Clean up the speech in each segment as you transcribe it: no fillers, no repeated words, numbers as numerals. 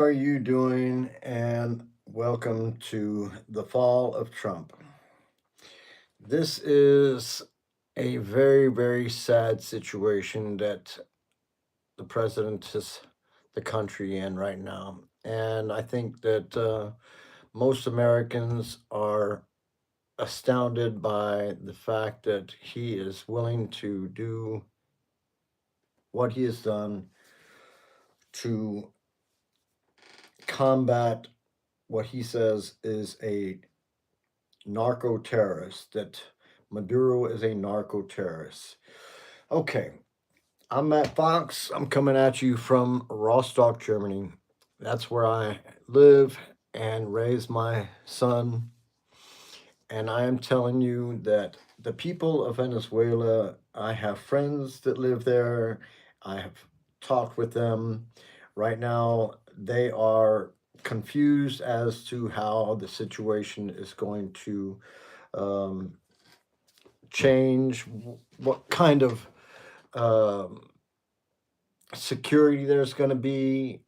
How are you doing? And welcome to the fall of Trump. This is a very, very sad situation that the president is the country in right now. And I think that most Americans are astounded by the fact that he is willing to do what he has done to combat what he says is a narco terrorist, that Maduro is a narco terrorist. Okay, I'm Matt Fox. I'm coming at you from Rostock, Germany. That's where I live and raise my son. And I am telling you that the people of Venezuela, I have friends that live there. I have talked with them. Right now, they are confused as to how the situation is going to um, change, what kind of um, security there's going to be,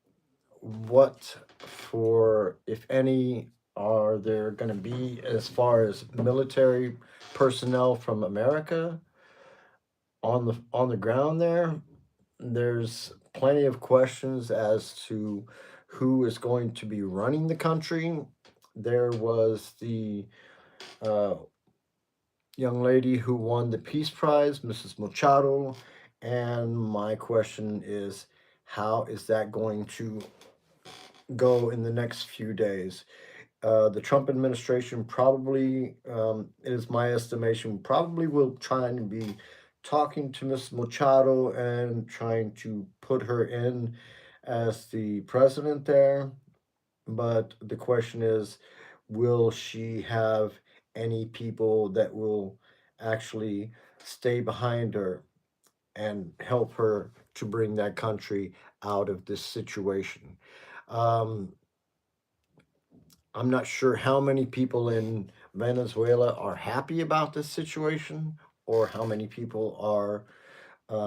what for, if any, are there going to be as far as military personnel from America on the ground there. There's plenty of questions as to who is going to be running the country. There was the uh, young lady who won the Peace Prize, Mrs. Machado. And my question is, how is that going to go in the next few days? The Trump administration probably, it is my estimation, probably will try and be talking to Ms. Machado and trying to put her in as the president there. But the question is, will she have any people that will actually stay behind her and help her to bring that country out of this situation? Um, I'm not sure how many people in Venezuela are happy about this situation or how many people are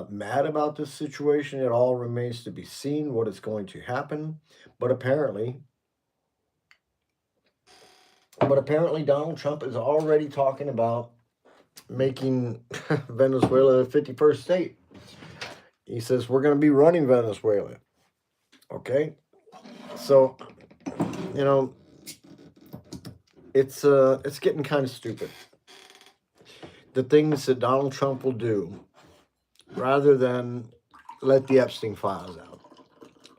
mad about this situation. It all remains to be seen what is going to happen. But apparently, but apparently, Donald Trump is already talking about making Venezuela a 51st state. He says we're going to be running Venezuela. Okay, so you know it's getting kind of stupid. The things that Donald Trump will do rather than let the Epstein files out.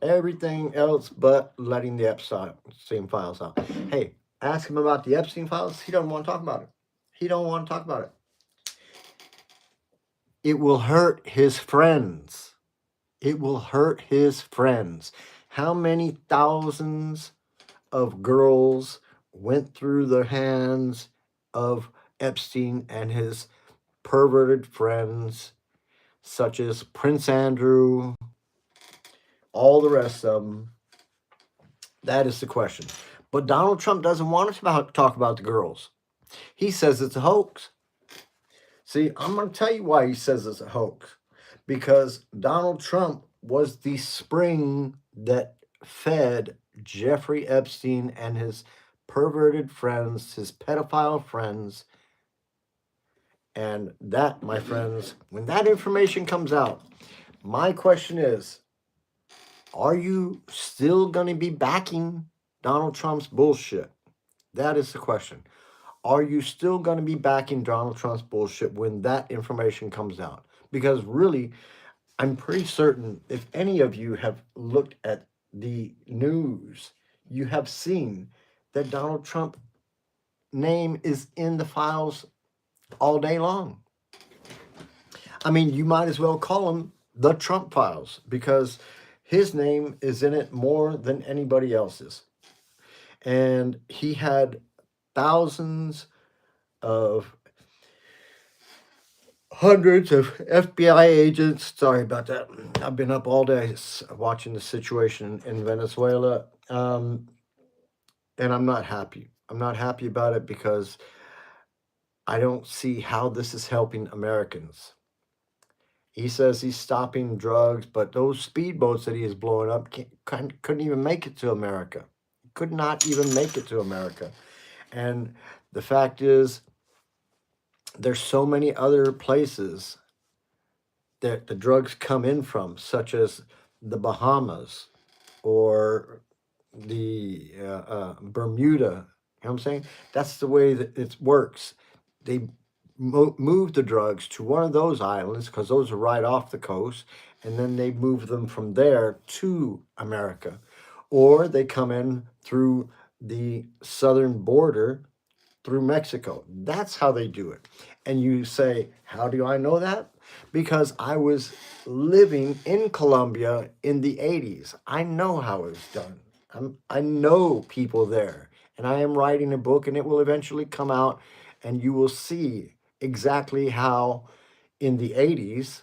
Everything else but letting the Epstein files out. Hey, ask him about the Epstein files. He doesn't want to talk about it. He don't want to talk about it. It will hurt his friends. It will hurt his friends. How many thousands of girls went through the hands of Epstein and his perverted friends, such as Prince Andrew, all the rest of them? That is the question. But Donald Trump doesn't want to talk about the girls. He says it's a hoax. See, I'm going to tell you why he says it's a hoax. Because Donald Trump was the spring that fed Jeffrey Epstein and his perverted friends, his pedophile friends. And that, my friends, when that information comes out, my question is, are you still going to be backing Donald Trump's bullshit? That is the question. Are you still going to be backing Donald Trump's bullshit when that information comes out? Because really, I'm pretty certain if any of you have looked at the news, you have seen that Donald Trump name is in the files all day long. I mean, you might as well call them the Trump files because his name is in it more than anybody else's. And he had thousands of hundreds of FBI agents. Sorry about that. I've been up all day watching the situation in Venezuela. And I'm not happy. I'm not happy about it because I don't see how this is helping Americans. He says he's stopping drugs, but those speedboats that he is blowing up couldn't even make it to America. Could not even make it to America. And the fact is, there's so many other places that the drugs come in from, such as the Bahamas or the Bermuda. You know what I'm saying? That's the way that it works. They move the drugs to one of those islands because those are right off the coast, and then they move them from there to America. Or they come in through the southern border through Mexico. That's how they do it. And you say, how do I know that? Because I was living in Colombia in the 80s. I know how it was done. I know people there. And I am writing a book, and it will eventually come out, and you will see exactly how in the 80s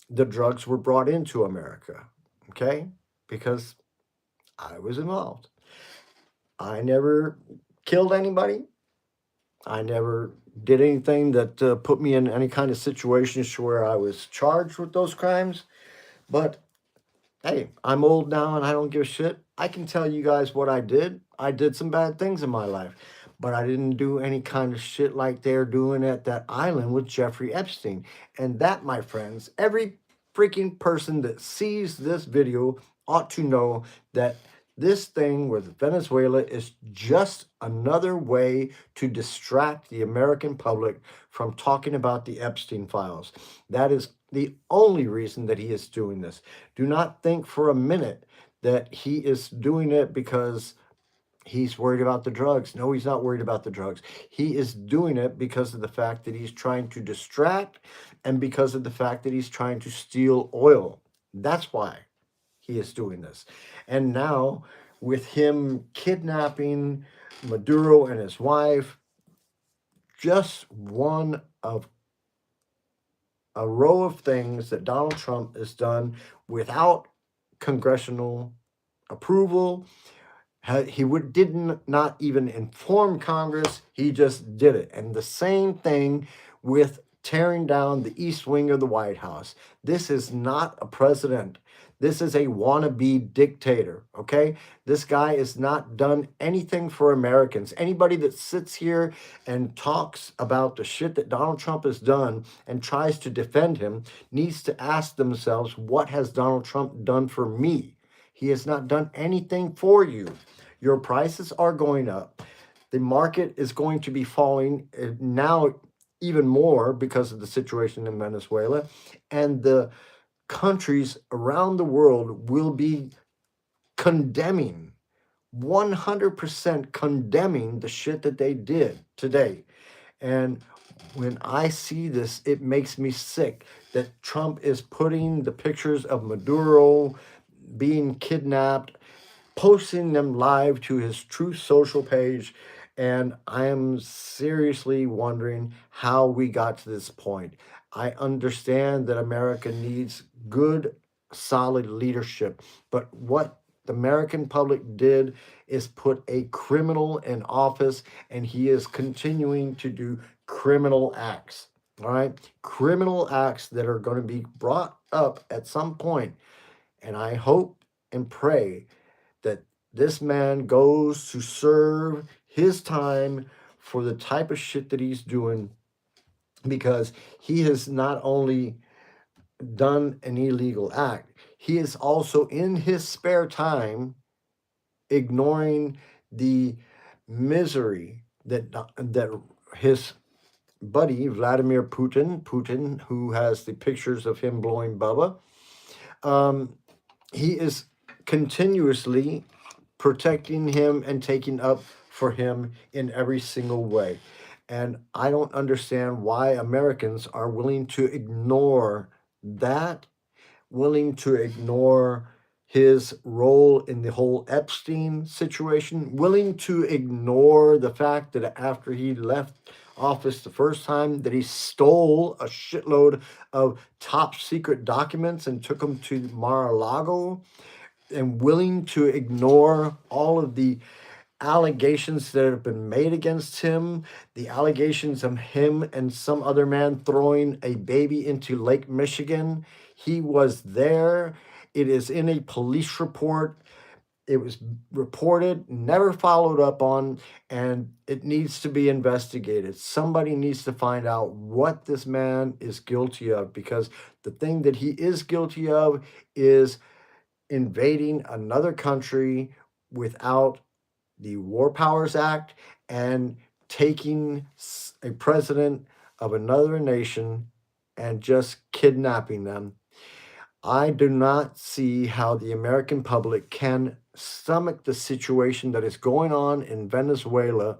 the drugs were brought into America. Okay? Because I was involved. I never killed anybody. I never did anything that put me in any kind of situations where I was charged with those crimes. But hey, I'm old now and I don't give a shit. I can tell you guys what I did. I did some bad things in my life, but I didn't do any kind of shit like they're doing at that island with Jeffrey Epstein. And that, my friends, every freaking person that sees this video ought to know that this thing with Venezuela is just another way to distract the American public from talking about the Epstein files. That is the only reason that he is doing this. Do not think for a minute that he is doing it because he's worried about the drugs. No, he's not worried about the drugs. He is doing it because of the fact that he's trying to distract and because of the fact that he's trying to steal oil. That's why he is doing this. And now, with him kidnapping Maduro and his wife, just one of a row of things that Donald Trump has done without congressional approval. Did not even inform Congress. He just did it. And the same thing with tearing down the East Wing of the White House. This is not a president. This is a wannabe dictator, okay? This guy has not done anything for Americans. Anybody that sits here and talks about the shit that Donald Trump has done and tries to defend him needs to ask themselves, what has Donald Trump done for me? He has not done anything for you. Your prices are going up. The market is going to be falling now even more because of the situation in Venezuela. And the countries around the world will be condemning, 100% condemning the shit that they did today. And when I see this, it makes me sick that Trump is putting the pictures of Maduro being kidnapped, posting them live to his Truth Social page. And I am seriously wondering how we got to this point. I understand that America needs good, solid leadership, but what the American public did is put a criminal in office, and he is continuing to do criminal acts. All right, criminal acts that are going to be brought up at some point. And I hope and pray that this man goes to serve his time for the type of shit that he's doing, because he has not only done an illegal act, he is also in his spare time ignoring the misery that his buddy Vladimir Putin, who has the pictures of him blowing Bubba, he is continuously protecting him and taking up for him in every single way. And I don't understand why Americans are willing to ignore that, willing to ignore his role in the whole Epstein situation, willing to ignore the fact that after he left office the first time that he stole a shitload of top secret documents and took them to Mar-a-Lago, and willing to ignore all of the allegations that have been made against him, the allegations of him and some other man throwing a baby into Lake Michigan. He was there. It is in a police report. It was reported, never followed up on, and it needs to be investigated. Somebody needs to find out what this man is guilty of, because the thing that he is guilty of is invading another country without the War Powers Act and taking a president of another nation and just kidnapping them. I do not see how the American public can stomach the situation that is going on in Venezuela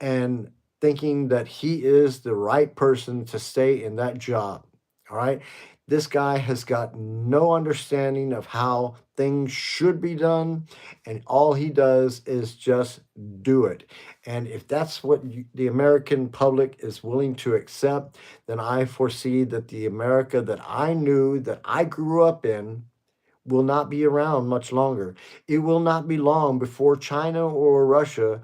and thinking that he is the right person to stay in that job. All right. This guy has got no understanding of how things should be done, and all he does is just do it. And if that's what the American public is willing to accept, then I foresee that the America that I knew, that I grew up in, will not be around much longer. It will not be long before China or Russia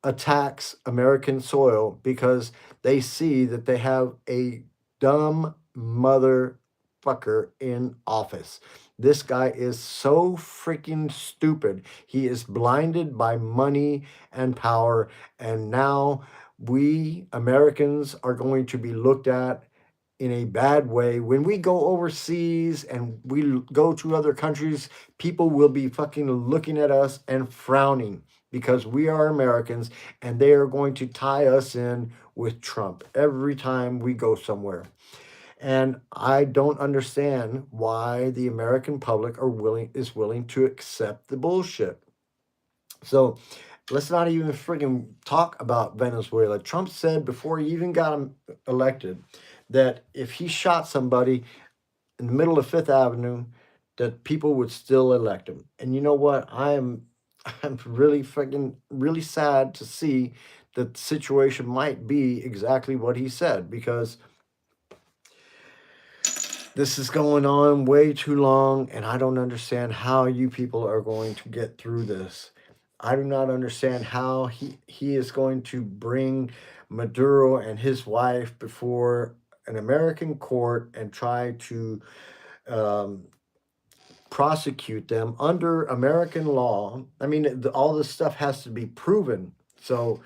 attacks American soil because they see that they have a dumb motherfucker in office. This guy is so freaking stupid. He is blinded by money and power. And now we Americans are going to be looked at in a bad way. When we go overseas and we go to other countries, people will be fucking looking at us and frowning because we are Americans, and they are going to tie us in with Trump every time we go somewhere. And I don't understand why the American public is willing to accept the bullshit. So let's not even friggin' talk about Venezuela. Trump said before he even got elected that if he shot somebody in the middle of Fifth Avenue, that people would still elect him. And you know what? I'm really freaking really sad to see that the situation might be exactly what he said, because this is going on way too long, and I don't understand how you people are going to get through this. I do not understand how he is going to bring Maduro and his wife before an American court and try to um, prosecute them under American law. I mean, all this stuff has to be proven. So,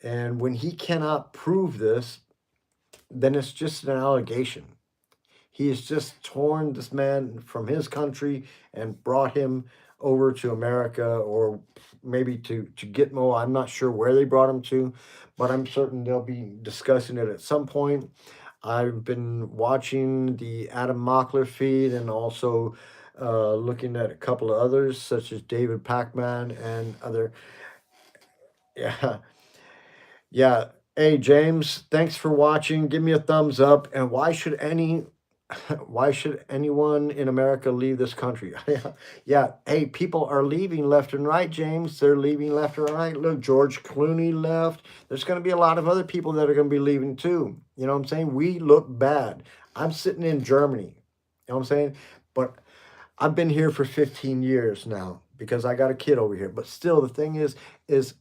and when he cannot prove this, then it's just an allegation. He has just torn this man from his country and brought him over to America, or maybe to Gitmo. I'm not sure where they brought him to, but I'm certain they'll be discussing it at some point. I've been watching the Adam Mockler feed and also looking at a couple of others, such as David Pacman and other. Yeah, yeah. Hey, James, thanks for watching. Give me a thumbs up. And why should anyone in America leave this country? Yeah, hey, people are leaving left and right, James. They're leaving left and right. Look, George Clooney left. There's going to be a lot of other people that are going to be leaving too. You know what I'm saying? We look bad. I'm sitting in Germany. You know what I'm saying? But I've been here for 15 years now because I got a kid over here. But still, the thing is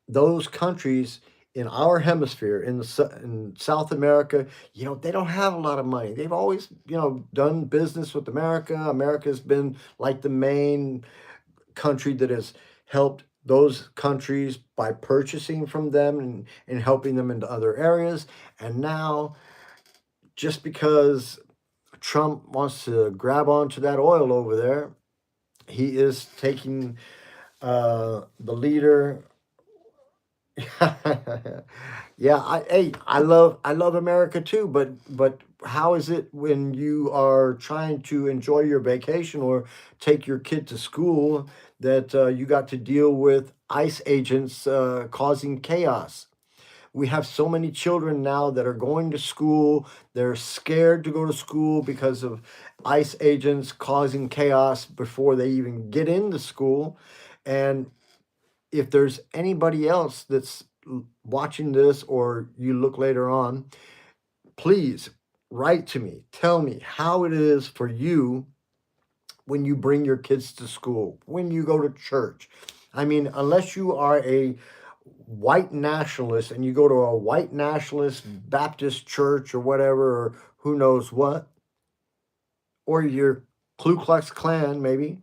those countries in our hemisphere, in South America, you know, they don't have a lot of money. They've always, you know, done business with America. America's been like the main country that has helped those countries by purchasing from them and helping them into other areas. And now, just because Trump wants to grab onto that oil over there, he is taking the leader. Yeah, I love America too, but how is it when you are trying to enjoy your vacation or take your kid to school that you got to deal with ICE agents causing chaos? We have so many children now that are going to school. They're scared to go to school because of ICE agents causing chaos before they even get into school. And if there's anybody else that's watching this, or you look later on, please write to me. Tell me how it is for you when you bring your kids to school, when you go to church. I mean, unless you are a white nationalist and you go to a white nationalist Baptist church or whatever, or who knows what, or your Ku Klux Klan, maybe,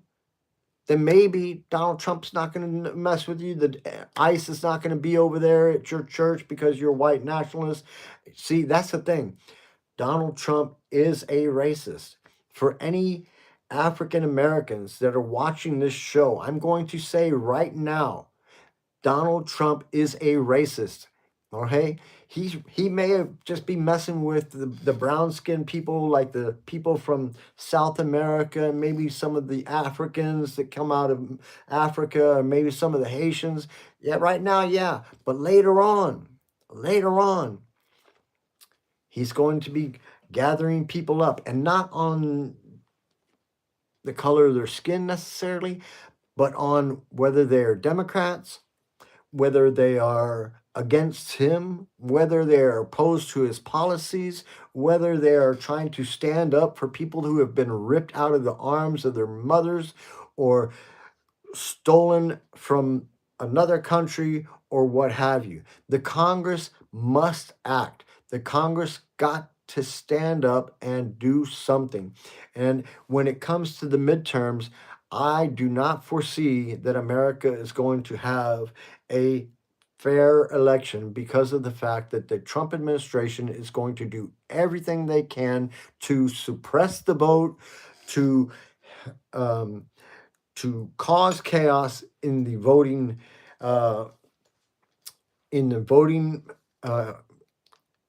then maybe Donald Trump's not going to mess with you. The ICE is not going to be over there at your church because you're a white nationalist. See, that's the thing. Donald Trump is a racist. For any African Americans that are watching this show, I'm going to say right now, Donald Trump is a racist. Okay, he may have just be messing with the brown skinned people, like the people from South America, maybe some of the Africans that come out of Africa, or maybe some of the Haitians. Yeah, right now, yeah, but later on, he's going to be gathering people up, and not on the color of their skin necessarily, but on whether they're Democrats, whether they are against him, whether they are opposed to his policies, whether they are trying to stand up for people who have been ripped out of the arms of their mothers or stolen from another country or what have you. The Congress must act. The Congress got to stand up and do something. And when it comes to the midterms, I do not foresee that America is going to have a fair election because of the fact that the Trump administration is going to do everything they can to suppress the vote, to um, cause chaos uh, in the voting uh,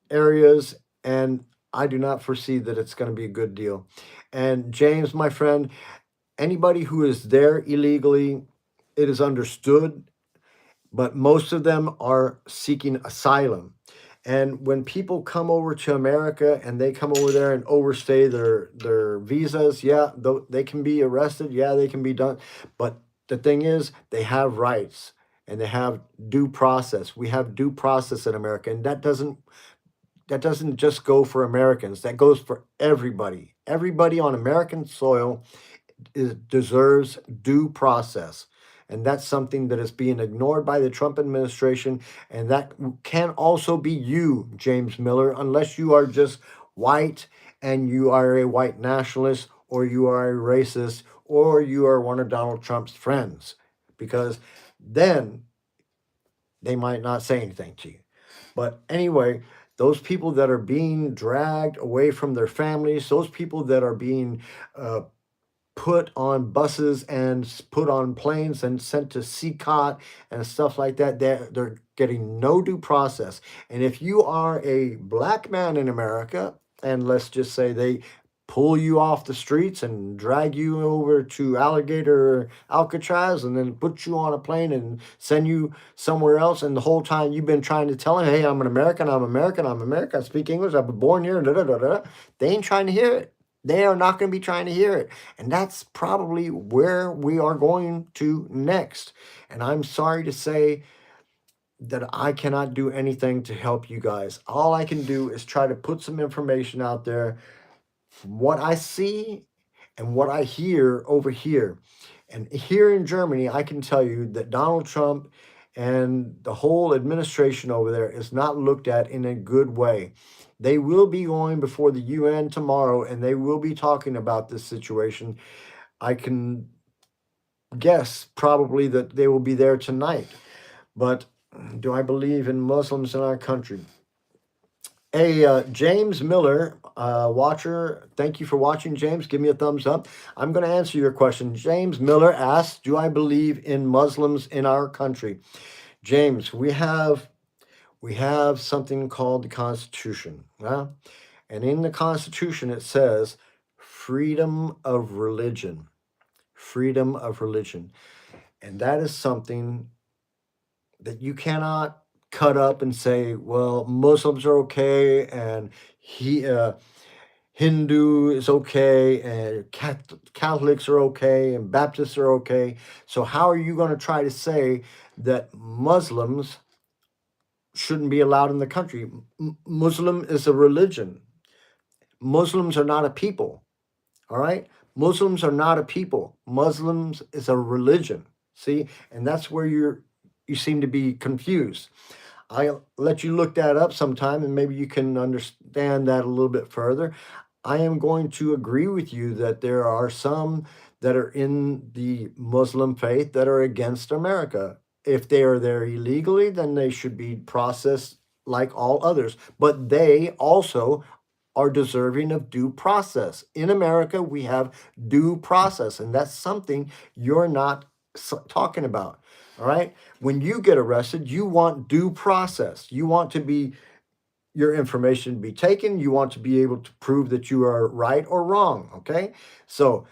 areas, and I do not foresee that it's going to be a good deal. And James, my friend, anybody who is there illegally, it is understood, but most of them are seeking asylum. And when people come over to America and they come over there and overstay their visas, yeah, they can be arrested. Yeah, they can be done. But the thing is, they have rights and they have due process. We have due process in America, and that doesn't just go for Americans. That goes for everybody. Everybody on American soil deserves due process. And that's something that is being ignored by the Trump administration. And that can also be you, James Miller, unless you are just white and you are a white nationalist, or you are a racist, or you are one of Donald Trump's friends. Because then they might not say anything to you. But anyway, those people that are being dragged away from their families, those people that are being uh, put on buses and put on planes and sent to CCOT and stuff like that, they're getting no due process. And if you are a black man in America, and let's just say they pull you off the streets and drag you over to Alligator Alcatraz and then put you on a plane and send you somewhere else, and the whole time you've been trying to tell them, hey, I'm an American, I'm American, I'm American, I speak English, I was born here, da, da, da, da. They ain't trying to hear it. They are not going to be trying to hear it. And that's probably where we are going to next. And I'm sorry to say that I cannot do anything to help you guys. All I can do is try to put some information out there from what I see and what I hear over here. And here in Germany, I can tell you that Donald Trump and the whole administration over there is not looked at in a good way. They will be going before the UN tomorrow and they will be talking about this situation. I can guess probably that they will be there tonight. But do I believe in Muslims in our country? Hey, James Miller, watcher, thank you for watching, James. Give me a thumbs up. I'm going to answer your question. James Miller asks, do I believe in Muslims in our country? James, we have something called the Constitution. Yeah? And in the Constitution, it says freedom of religion. Freedom of religion. And that is something that you cannot cut up and say, well, Muslims are okay and Hindu is okay and Catholics are okay and Baptists are okay. So how are you going to try to say that Muslims shouldn't be allowed in the country? Muslim is a religion. Muslims are not a people. All right? Muslims are not a people. Muslims is a religion. See, and that's where you seem to be confused. I'll let you look that up sometime and maybe you can understand that a little bit further. I am going to agree with you that there are some that are in the Muslim faith that are against America. If they are there illegally, then they should be processed like all others. But they also are deserving of due process. In America, we have due process, and that's something you're not talking about. All right. When you get arrested, you want due process. You want to be your information to be taken. You want to be able to prove that you are right or wrong. Okay. So,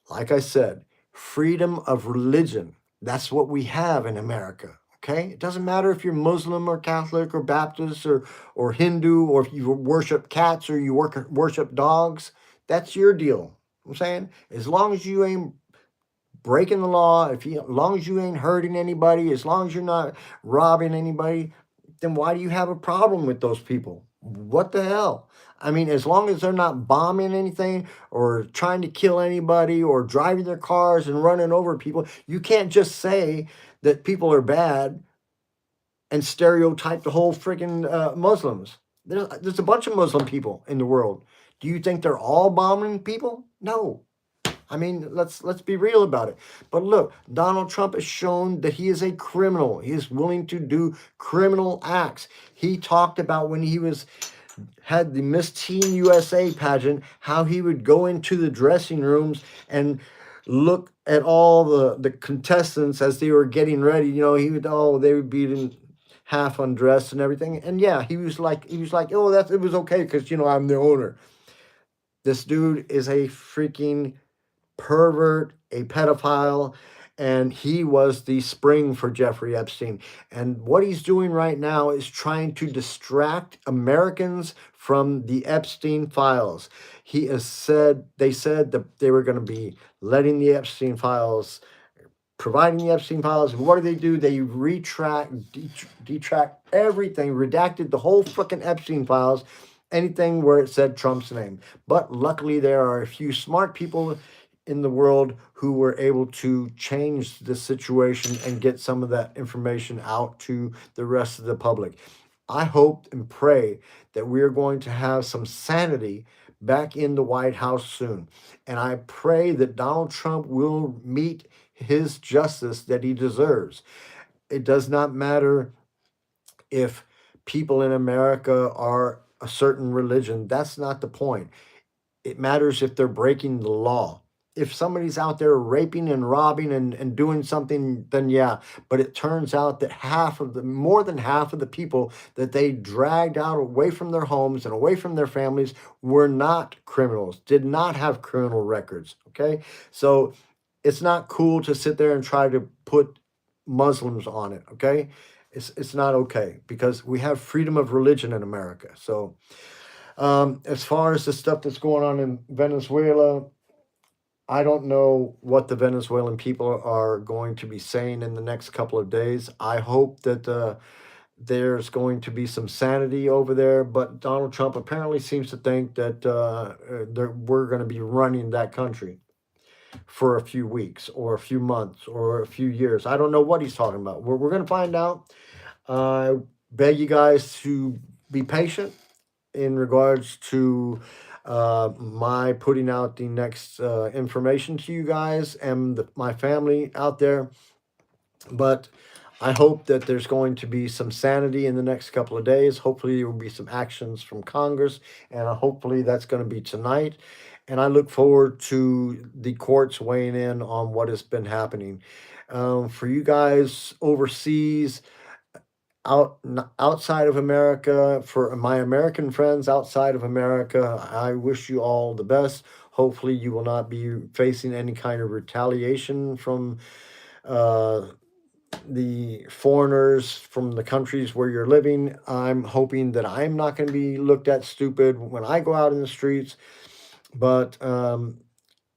like I said, freedom of religion. That's what we have in America. Okay. It doesn't matter if you're Muslim or Catholic or Baptist or Hindu, or if you worship cats or you worship dogs. That's your deal. I'm saying, as long as you ain't breaking the law, as long as you ain't hurting anybody, as long as you're not robbing anybody, then why do you have a problem with those people? What the hell? I mean, as long as they're not bombing anything or trying to kill anybody or driving their cars and running over people, you can't just say that people are bad and stereotype the whole freaking Muslims. There's a bunch of Muslim people in the world. Do you think they're all bombing people? No. I mean, let's be real about it. But look, Donald Trump has shown that he is a criminal. He is willing to do criminal acts. He talked about when he had the Miss Teen USA pageant, how he would go into the dressing rooms and look at all the contestants as they were getting ready. You know, they would be in half undressed and everything. And yeah, he was like, oh, it was okay because I'm the owner. This dude is a freaking pervert, a pedophile, and he was the spring for Jeffrey Epstein. And what he's doing right now is trying to distract Americans from the Epstein files. They said that they were going to be letting the Epstein files, providing the Epstein files. And what do? They detract everything, redacted the whole fucking Epstein files, anything where it said Trump's name. But luckily, there are a few smart people in the world who were able to change the situation and get some of that information out to the rest of the public. I hope and pray that we are going to have some sanity back in the White House soon. And I pray that Donald Trump will meet his justice that he deserves. It does not matter if people in America are a certain religion. That's not the point. It matters if they're breaking the law. If somebody's out there raping and robbing and doing something, then yeah. But it turns out that more than half of the people that they dragged out away from their homes and away from their families were not criminals, did not have criminal records. Okay. So it's not cool to sit there and try to put Muslims on it. Okay. It's not okay because we have freedom of religion in America. So, as far as the stuff that's going on in Venezuela, I don't know what the Venezuelan people are going to be saying in the next couple of days. I hope that there's going to be some sanity over there, but Donald Trump apparently seems to think that we're going to be running that country for a few weeks or a few months or a few years. I don't know what he's talking about. We're going to find out. I beg you guys to be patient in regards to my putting out the next information to you guys and my family out there. But I hope that there's going to be some sanity in the next couple of days. Hopefully, there will be some actions from Congress, and hopefully, that's going to be tonight. And I look forward to the courts weighing in on what has been happening. For you guys overseas, outside of America, for my American friends outside of America, I wish you all the best. Hopefully, you will not be facing any kind of retaliation from the foreigners from the countries where you're living. I'm hoping that I'm not going to be looked at stupid when I go out in the streets, but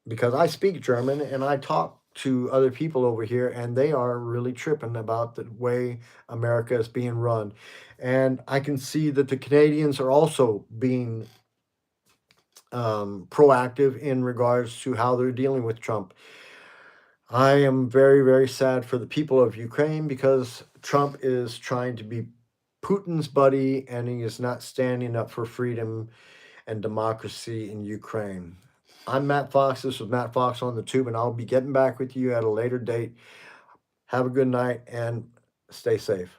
because I speak German and I talk to other people over here, and they are really tripping about the way America is being run. And I can see that the Canadians are also being proactive in regards to how they're dealing with Trump. I am very, very sad for the people of Ukraine because Trump is trying to be Putin's buddy and he is not standing up for freedom and democracy in Ukraine. I'm Matt Fox. This was Matt Fox on the Tube, and I'll be getting back with you at a later date. Have a good night and stay safe.